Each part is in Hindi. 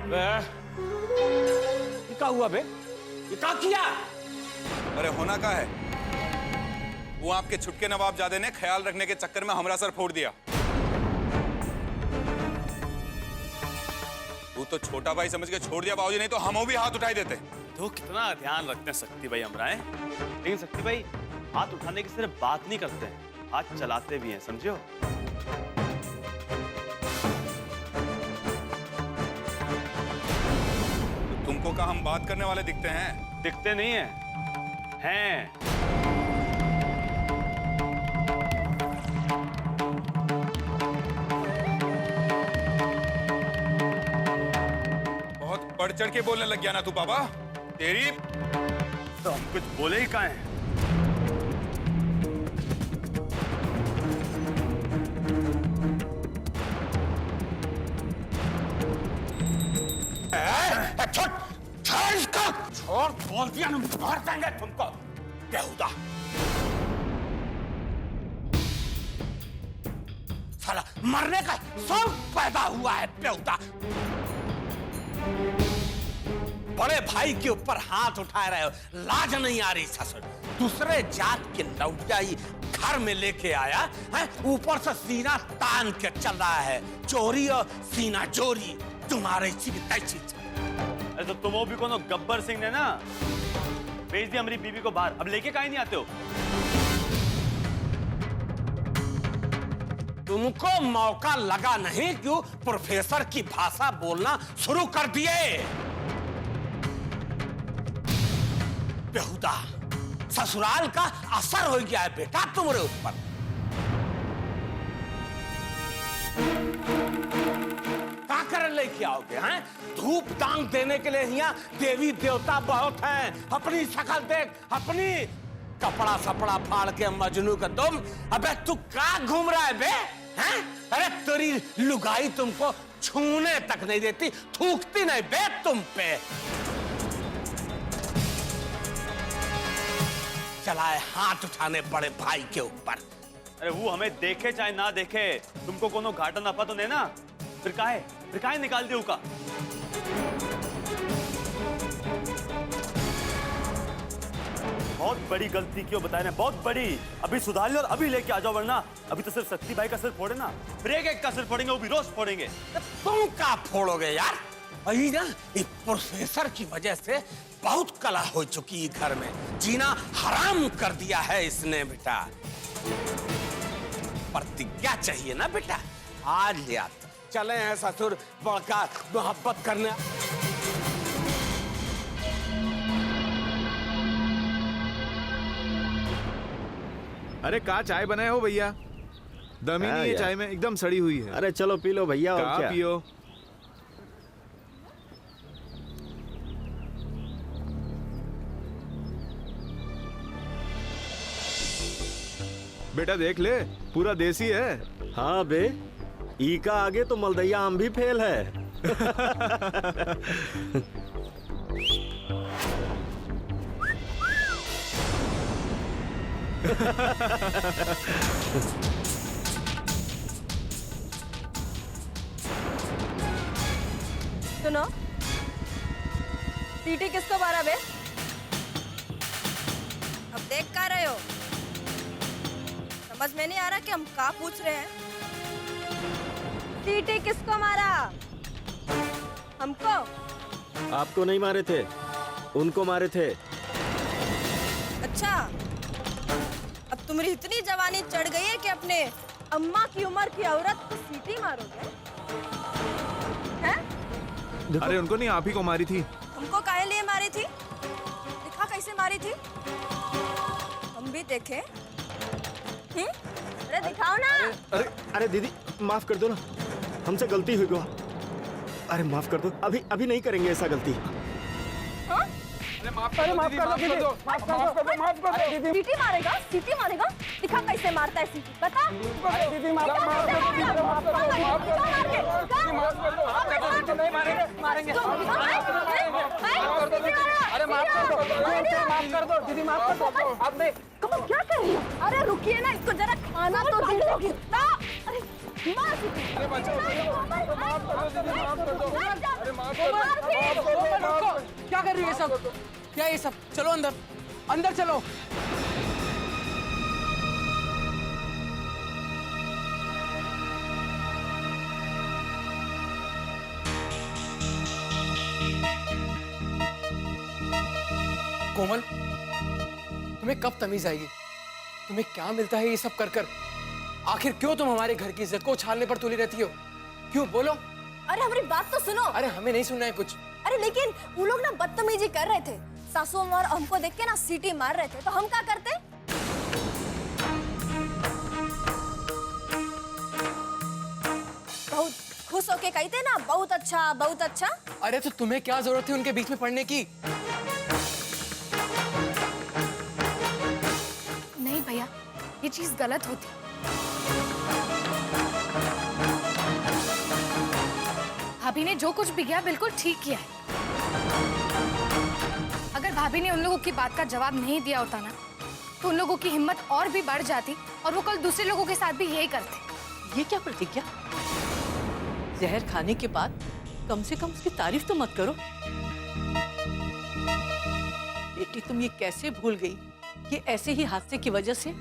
ये क्या हुआ बे? ये क्या किया? अरे होना का है, वो आपके छुटके नवाबजादे ने ख्याल रखने के चक्कर में हमारा सर फोड़ दिया। वो तो छोटा भाई समझ के छोड़ दिया बाबूजी, नहीं तो हम भी हाथ उठाई देते। तो कितना ध्यान रखते हैं शक्ति भाई हमरा है, लेकिन शक्ति भाई हाथ उठाने की सिर्फ बात नहीं करते हैं, हाथ चलाते भी हैं, समझो। तुमको क्या हम बात करने वाले दिखते हैं? दिखते नहीं हैं, हैं। बहुत बढ़ चढ़ के बोलने लग गया ना तू बाबा, तेरी तो हम कुछ बोले ही कहाँ हैं? छोड़, बोल दिया ना, मार देंगे तुमको। बेहुदा साला, मरने का शौक पैदा हुआ है बेहुदा। बड़े भाई के ऊपर हाथ उठा रहे हो, लाज नहीं आ रही ससुर? दूसरे जात के लौटिया घर में लेके आया है, ऊपर से सीना तान के चल रहा है, चोरी और सीना चोरी तुम्हारे चीज। अरे तो तुम भी कोनो गब्बर सिंह ने ना भेज दी हमारी बीवी को बाहर, अब लेके काहे नहीं आते हो? तुमको मौका लगा नहीं, क्यों प्रोफेसर की भाषा बोलना शुरू कर दिए? बेहुदा, ससुराल का असर हो गया है बेटा तुम्हारे ऊपर। क्या कर लेके आओगे हैं? धूप दान देने के लिए यहाँ देवी देवता बहुत हैं। अपनी शक्ल देख, अपनी कपड़ा सपड़ा फाड़ के मजनू का तुम। अबे तू क्या घूम रहा है बे? हैं? अरे तेरी लुगाई तुमको छूने तक नहीं देती, थूकती नहीं बे तुम पे। चलाए हाथ उठाने बड़े भाई के ऊपर। अरे वो हमें देखे चाहे ना देखे, तुमको कोनो घाटा नफा तो नहीं ना? फिर काहे निकाल दियो का? बहुत बड़ी गलती क्यों बताए ना, बहुत बड़ी। अभी सुधार लो और अभी लेके आ जाओ, वरना अभी तो सिर्फ शक्ति भाई का सिर फोड़े ना, फिर एक का सिर फोड़ेंगे, वो भी रोज फोड़ेंगे। तुम क्या फोड़ोगे यार? अभी ना इस प्रोफेसर की वजह से बहुत कला हो चुकी है घर में, जीना हराम कर दिया है इसने बेटा। प्रतिज्ञा चाहिए ना बेटा, आज याद चले हैं ससुर बड़का मोहब्बत करने। अरे का चाय बनाए हो भैया? दम ही नहीं है चाय में, एकदम सड़ी हुई है। अरे चलो पी लो भैया, और क्या पियो। बेटा देख ले, पूरा देसी है। हाँ बे, ई का आगे तो मलदैया आम भी फेल है। सुनो, सीटी किसको मारा बे? अब देख क्या रहे हो? समझ में नहीं आ रहा कि हम क्या पूछ रहे हैं? सीटी किसको मारा? हमको? आपको नहीं मारे थे, उनको मारे थे। अच्छा, अब तुम्हारी इतनी जवानी चढ़ गई है कि अपने अम्मा की उम्र की औरत को सीटी मारोगे? हैं? अरे उनको नहीं, आप ही को मारी थी। हमको काहे लिए मारी थी? दिखा कैसे मारी थी, हम भी देखें। अरे दिखाओ ना। अरे दीदी माफ कर दो ना, हमसे गलती हुई गो। अरे माफ कर दो, अभी नहीं करेंगे ऐसा गलती। माफ कर दो दीदी। सीटी मारेगा, सीटी मारेगा, दिखा कैसे मारता है सीटी, बता। दीदी माफ कर दो दीदी, माफ कर दो। अब क्या कर रही हो? अरे रुकिए ना, इसको जरा खाना तो दे दो। अरे मार सीटी। अरे बचाओ, माफ करो दीदी, माफ कर दो। अरे माफ कर दो। कोमल रुको, क्या कर रही है सब? क्या ये सब? चलो अंदर, अंदर चलो। कोमल, तुम्हें कब तमीज आएगी? तुम्हें क्या मिलता है ये सब कर कर? आखिर क्यों तुम हमारे घर की इज्जत को उछालने पर तुली रहती हो? क्यों, बोलो। अरे हमारी बात तो सुनो। अरे हमें नहीं सुनना है कुछ। अरे लेकिन वो लोग ना बदतमीजी कर रहे थे, सासू और हमको देख के ना सीटी मार रहे थे, तो हम क्या करते? बहुत खुश होके कहते ना, बहुत अच्छा, बहुत अच्छा। अरे तो तुम्हें क्या जरूरत थी उनके बीच में पड़ने की? नहीं भैया, ये चीज गलत होती। भाभी ने जो कुछ भी किया बिल्कुल ठीक किया है। अगर भाभी ने उन लोगों की बात का जवाब नहीं दिया होता ना, तो उन लोगों की हिम्मत और भी बढ़ जाती और वो कल दूसरे लोगों के साथ भी यही करते। ये क्या प्रतिज्ञा? जहर खाने के बाद कम से कम उसकी तारीफ तो मत करो। बेटी, तुम ये कैसे भूल गई कि ऐसे ही हादसे की वजह से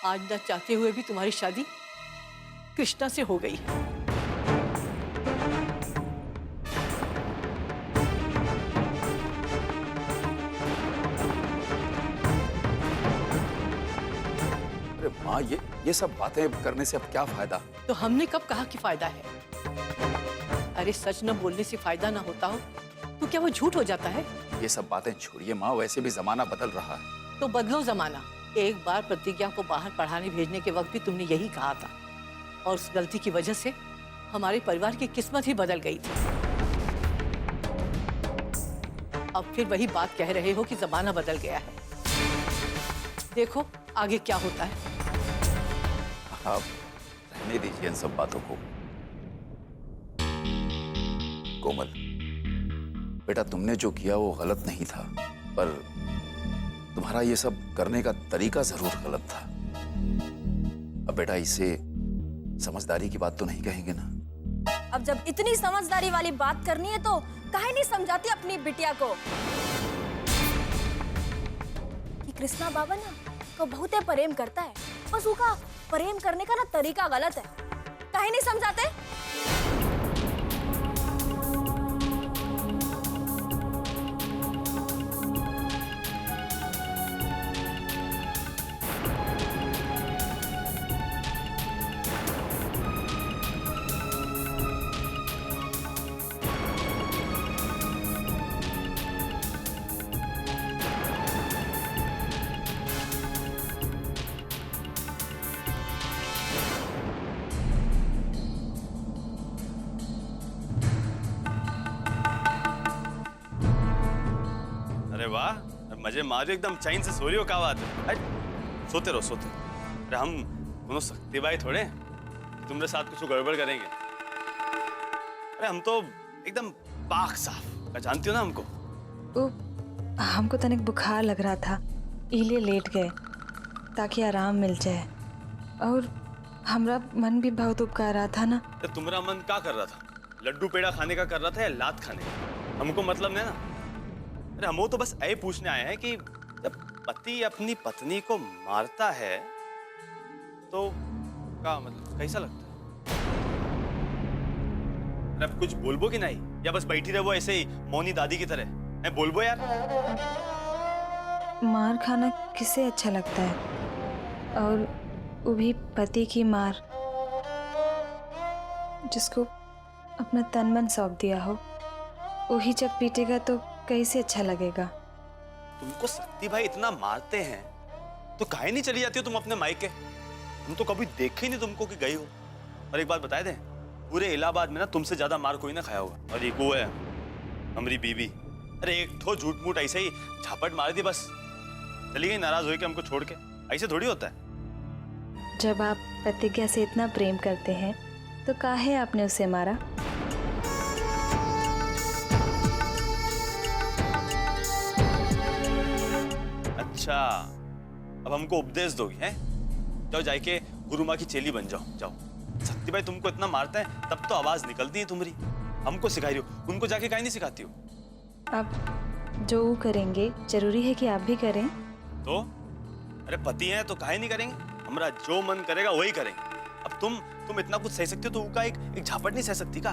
आज न चाहते हुए भी तुम्हारी शादी कृष्णा से हो गई है। अरे माँ, ये सब बातें करने से अब क्या फायदा? तो हमने कब कहा कि फायदा है? अरे सच न बोलने से फायदा ना होता हो तो क्या वो झूठ हो जाता है? ये सब बातें छोड़िए माँ, वैसे भी जमाना बदल रहा है। तो बदलो जमाना। एक बार प्रतिज्ञा को बाहर पढ़ाने भेजने के वक्त भी तुमने यही कहा था, और उस गलती की वजह से हमारे परिवार की किस्मत ही बदल गई थी। अब फिर वही बात कह रहे हो कि जमाना बदल गया है। देखो आगे क्या होता है। आप रहने दीजिए इन सब बातों को। कोमल बेटा, तुमने जो किया वो गलत नहीं था, पर तुम्हारा ये सब करने का तरीका जरूर गलत था। अब बेटा, इसे समझदारी की बात तो नहीं कहेंगे ना? अब जब इतनी समझदारी वाली बात करनी है तो काहे नहीं समझाती अपनी बिटिया को कि कृष्णा बाबा ना तो बहुत प्रेम करता है, बस उसका प्रेम करने का ना तरीका गलत है। काहे नहीं समझाते? अरे वाह, मजे मारो एकदम, चैन से सो रही हो। क्या बात है? अरे सोते रहो, सोते रहो। अरे हम दोनों शक्ति भाई थोड़े तुम्हारे साथ कुछ गड़बड़ करेंगे। अरे हम तो एकदम पाक साफ, जानती हो ना हमको। हमको तनिक बुखार लग रहा था, इलिए लेट गए ताकि आराम मिल जाए, और हमरा मन भी बहुत उपकार रहा था ना। तो तुम्हारा मन क्या कर रहा था? लड्डू पेड़ा खाने का कर रहा था या लात खाने का? हमको मतलब नहीं ना। अरे हम तो बस ये पूछने आए हैं कि जब पति अपनी पत्नी को मारता है तो क्या मतलब, कैसा लगता है? अरे अब कुछ बोलबो कि नहीं, या बस बैठी रहो ऐसे ही मौनी दादी की तरह? मैं बोलबो यार। मार खाना किसे अच्छा लगता है, और वो भी पति की मार, जिसको अपना तन मन सौंप दिया हो, वही जब पीटेगा तो कैसे अच्छा लगेगा? तुमको शक्ति भाई इतना मारते हैं तो काहे नहीं चली जाती हो तुम अपने मायके? हम तो कभी देखे ही नहीं तुमको कि गई हो। और एक बात बताए दें, पूरे इलाहाबाद में ना तुमसे ज्यादा मार कोई ना खाया होगा। और एक वो है हमारी बीवी, अरे एक ठो झूठ मूठ ऐसे ही झापट मार दी, बस चली गई नाराज होकर हमको छोड़ के। ऐसे थोड़ी होता है। जब आप प्रतिज्ञा से इतना प्रेम करते हैं तो काहे आपने उसे मारा? अच्छा, अब हमको उपदेश दोगी हैं? जाओ, जाके गुरु माँ की चेली बन जाओ, जाओ। शक्ति भाई तुमको इतना मारते हैं तब तो आवाज निकलती है तुम्हारी। हमको सिखाई रही हो, उनको जाके काहे नहीं सिखाती हो? अब जो वो करेंगे जरूरी है कि आप भी करें। तो अरे पति हैं तो काहे नहीं करेंगे? हमारा जो मन करेगा वही करेंगे। अब तुम इतना कुछ सह सकते हो तो उसका एक झापट नहीं सह सकती का?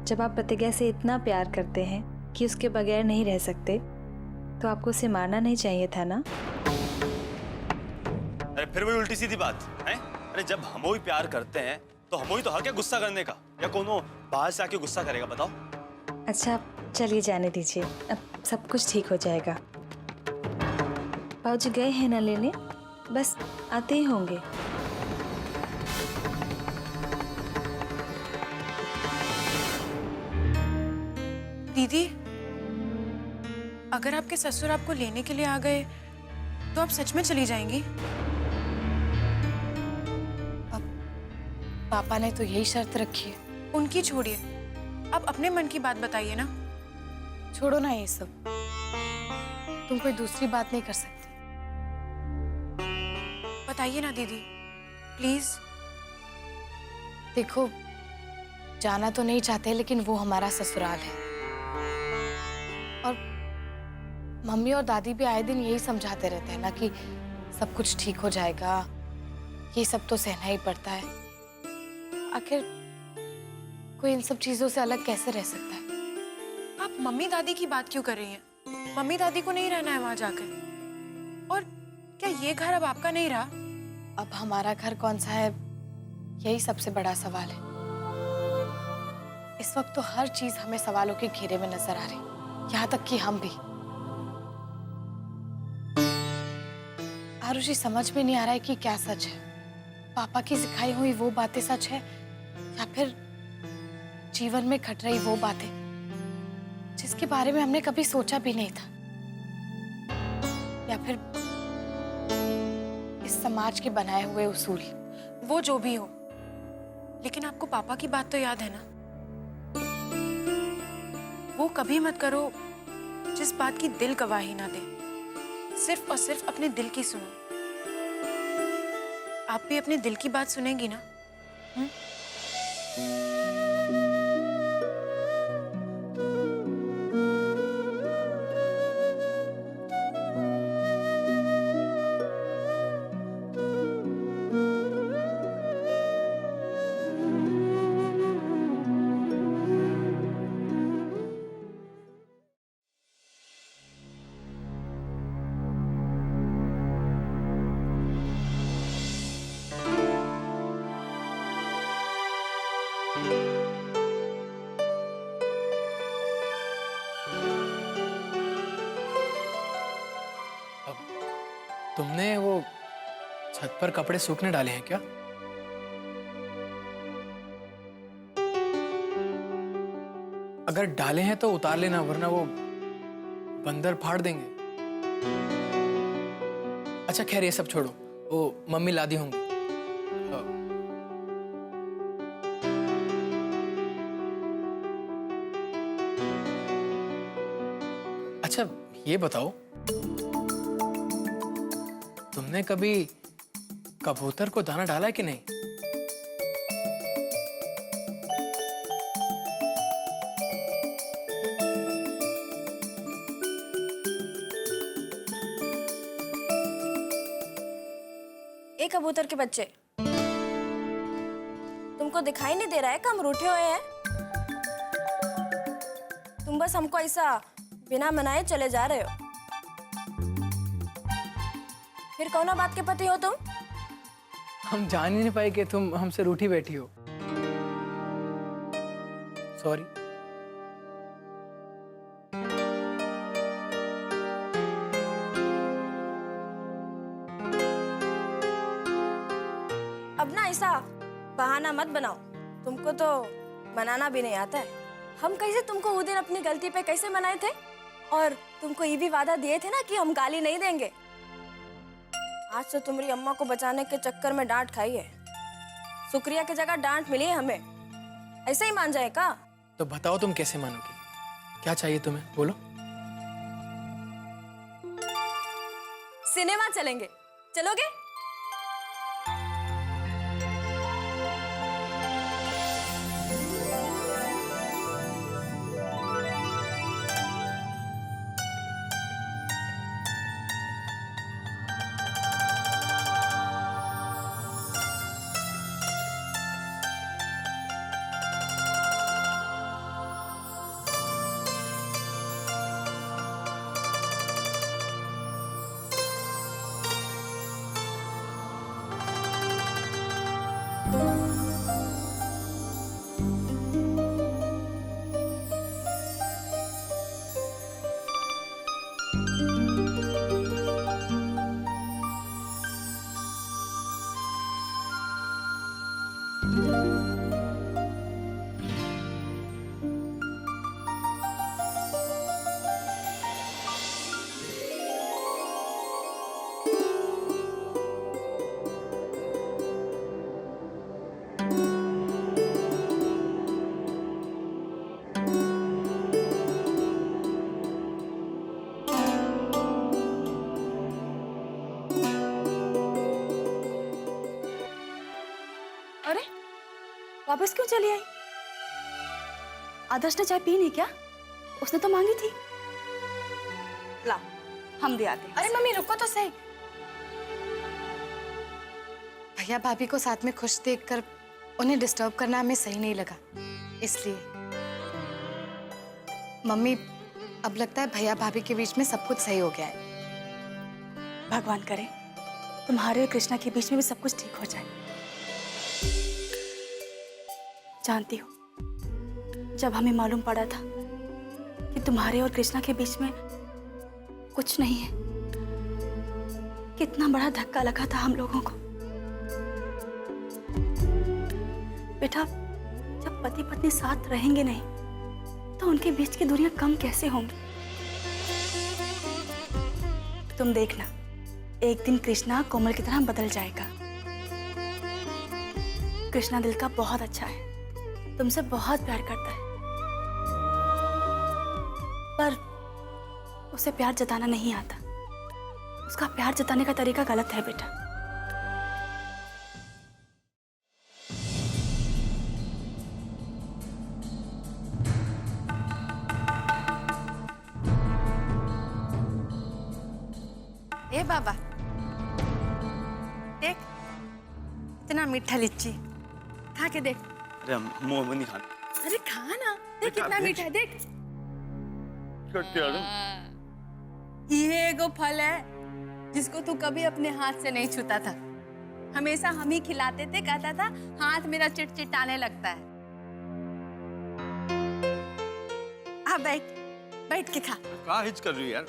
जब आप प्रतिज्ञा से इतना प्यार करते हैं कि उसके बगैर नहीं रह सकते, तो आपको उसे मारना नहीं चाहिए था ना? अरे फिर वही उल्टी सीधी बात है। अरे जब हम ही प्यार करते हैं तो हम ही तो हक है गुस्सा करने का, या कोनो बाहर से आके गुस्सा करेगा बताओ? अच्छा चलिए जाने दीजिए, अब सब कुछ ठीक हो जाएगा। बाबूजी गए हैं ना लेने, बस आते ही होंगे। दीदी, अगर आपके ससुर आपको लेने के लिए आ गए तो आप सच में चली जाएंगी? अब पापा ने तो यही शर्त रखी है। उनकी छोड़िए, आप अपने मन की बात बताइए ना। छोड़ो ना ये सब, तुम कोई दूसरी बात नहीं कर सकती। बताइए ना दीदी, प्लीज। देखो, जाना तो नहीं चाहते लेकिन वो हमारा ससुराल है, और मम्मी और दादी भी आए दिन यही समझाते रहते हैं ना कि सब कुछ ठीक हो जाएगा, ये सब तो सहना ही पड़ता है। आखिर कोई इन सब चीजों से अलग कैसे रह सकता है? आप मम्मी दादी की बात क्यों कर रही हैं? मम्मी दादी को नहीं रहना है वहां जाकर। और क्या ये घर अब आपका नहीं रहा? अब हमारा घर कौन सा है, यही सबसे बड़ा सवाल है। इस वक्त तो हर चीज हमें सवालों के घेरे में नजर आ रही, यहाँ तक कि हम भी। आरुषि समझ में नहीं आ रहा है कि क्या सच है। पापा की सिखाई हुई वो बातें सच है, या फिर जीवन में घट रही वो बातें जिसके बारे में हमने कभी सोचा भी नहीं था, या फिर इस समाज के बनाए हुए उसूल। वो जो भी हो, लेकिन आपको पापा की बात तो याद है ना? वो कभी मत करो जिस बात की दिल गवाही ना दे। सिर्फ और सिर्फ अपने दिल की सुनो। आप भी अपने दिल की बात सुनेंगी ना? तुमने वो छत पर कपड़े सूखने डाले हैं क्या? अगर डाले हैं तो उतार लेना, वरना वो बंदर फाड़ देंगे। अच्छा खैर ये सब छोड़ो, वो मम्मी लादी होंगी। अच्छा ये बताओ, तुमने कभी कबूतर को दाना डाला है कि नहीं? एक कबूतर के बच्चे, तुमको दिखाई नहीं दे रहा है कि हम रूठे हुए हैं? तुम बस हमको ऐसा बिना मनाए चले जा रहे हो। फिर कौन बात के पति हो तुम? हम जान ही नहीं पाए कि तुम हमसे रूठी बैठी हो। सॉरी। अब ना ऐसा बहाना मत बनाओ, तुमको तो मनाना भी नहीं आता है। हम कैसे तुमको वो दिन अपनी गलती पे कैसे मनाए थे, और तुमको ये भी वादा दिए थे ना कि हम गाली नहीं देंगे। आज तो तुम्हारी अम्मा को बचाने के चक्कर में डांट खाई है। शुक्रिया की जगह डांट मिली है हमें। ऐसे ही मान जाए का? तो बताओ तुम कैसे मानोगी? क्या चाहिए तुम्हें, बोलो। सिनेमा चलेंगे, चलोगे? अरे वापस क्यों चली आई? आदर्श ने चाय पी नहीं क्या? उसने तो मांगी थी। ला, हम दे आते हैं। अरे मम्मी रुको तो सही। भैया भाभी को साथ में खुश देखकर उन्हें डिस्टर्ब करना हमें सही नहीं लगा, इसलिए। मम्मी अब लगता है भैया भाभी के बीच में सब कुछ सही हो गया है। भगवान करे तुम्हारे और कृष्णा के बीच में भी सब कुछ ठीक हो जाए। जानती हो, जब हमें मालूम पड़ा था कि तुम्हारे और कृष्णा के बीच में कुछ नहीं है, कितना बड़ा धक्का लगा था हम लोगों को। बेटा, जब पति पत्नी साथ रहेंगे नहीं तो उनके बीच की दूरियां कम कैसे होंगी? तुम देखना, एक दिन कृष्णा कोमल की तरह बदल जाएगा। कृष्णा दिल का बहुत अच्छा है, तुमसे बहुत प्यार करता है, पर उसे प्यार जताना नहीं आता। उसका प्यार जताने का तरीका गलत है बेटा। ए बाबा, देख इतना मीठा लिच्ची, खा के देख। अरे मुंह में नहीं खाना। अरे खा ना, देख कितना मीठा है, देख। ये एगो फल है जिसको तू कभी अपने हाथ से नहीं छूता था। हमेशा हम ही खिलाते थे, कहता था हाथ मेरा चिटचिटाने लगता है। बैठ बैठ के खा। कहाँ हिच कर रही है यार?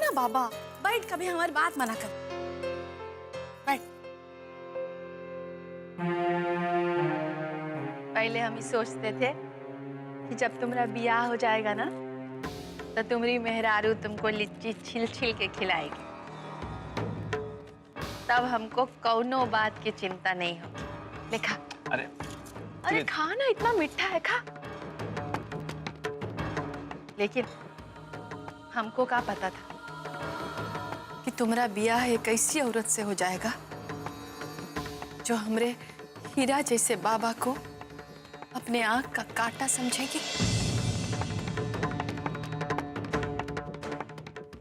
ना बाबा, बैठ, कभी हमारी बात मना कर। बैठ। पहले हम ही सोचते थे कि जब तुम्हारा ब्याह हो जाएगा ना तो तुम्हारी मेहरारू तुमको लिच्ची छिल छिल के खिलाएगी, तब हमको कौनो बात की चिंता नहीं होगी। ले खा। अरे खा ना, इतना मीठा है, खा। लेकिन हमको क्या पता था कि तुम्हारा ब्याह एक ऐसी औरत से हो जाएगा जो हमरे हीरा जैसे बाबा को अपने आंख का कांटा समझेगी।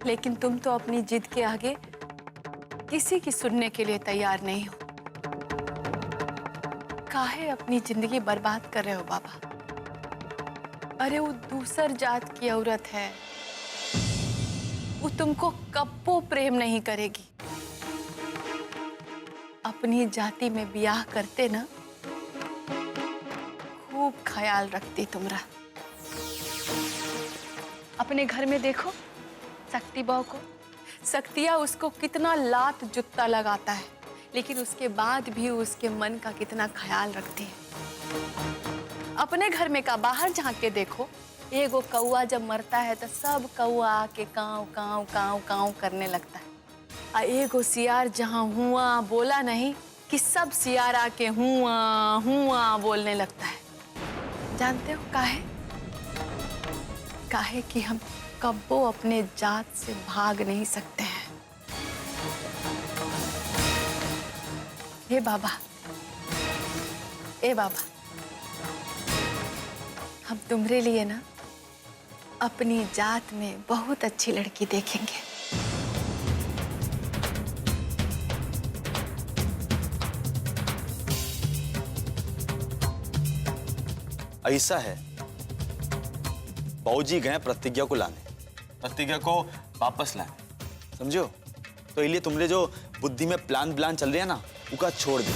लेकिन तुम तो अपनी जिद के आगे किसी की सुनने के लिए तैयार नहीं हो। काहे अपनी जिंदगी बर्बाद कर रहे हो बाबा? अरे वो दूसर जात की औरत है, वो तुमको कब्बो प्रेम नहीं करेगी। अपनी जाति में ब्याह करते ना, खूब ख्याल रखती तुमरा। अपने घर में देखो शक्ति बहू को, शक्तिया उसको कितना लात जुत्ता लगाता है, लेकिन उसके बाद भी उसके मन का कितना ख्याल रखती है। अपने घर में का बाहर झांक के देखो, एगो कौआ जब मरता है तो सब कौआ आके काव काव काव काव करने लगता है। और एगो सियार जहाँ हुआ बोला नहीं कि सब सियार आके हुआ हुआ बोलने लगता है। जानते हो काहे? काहे कि हम कब्बो अपने जात से भाग नहीं सकते हैं। ए बाबा, ए बाबा, हम तुम्हारे लिए ना अपनी जात में बहुत अच्छी लड़की देखेंगे। ऐसा है, बाबूजी गए प्रतिज्ञा को लाने, प्रतिज्ञा को वापस लाने, समझो? तो इसलिए तुमने जो बुद्धि में प्लान चल रही है ना, उसका छोड़ दे।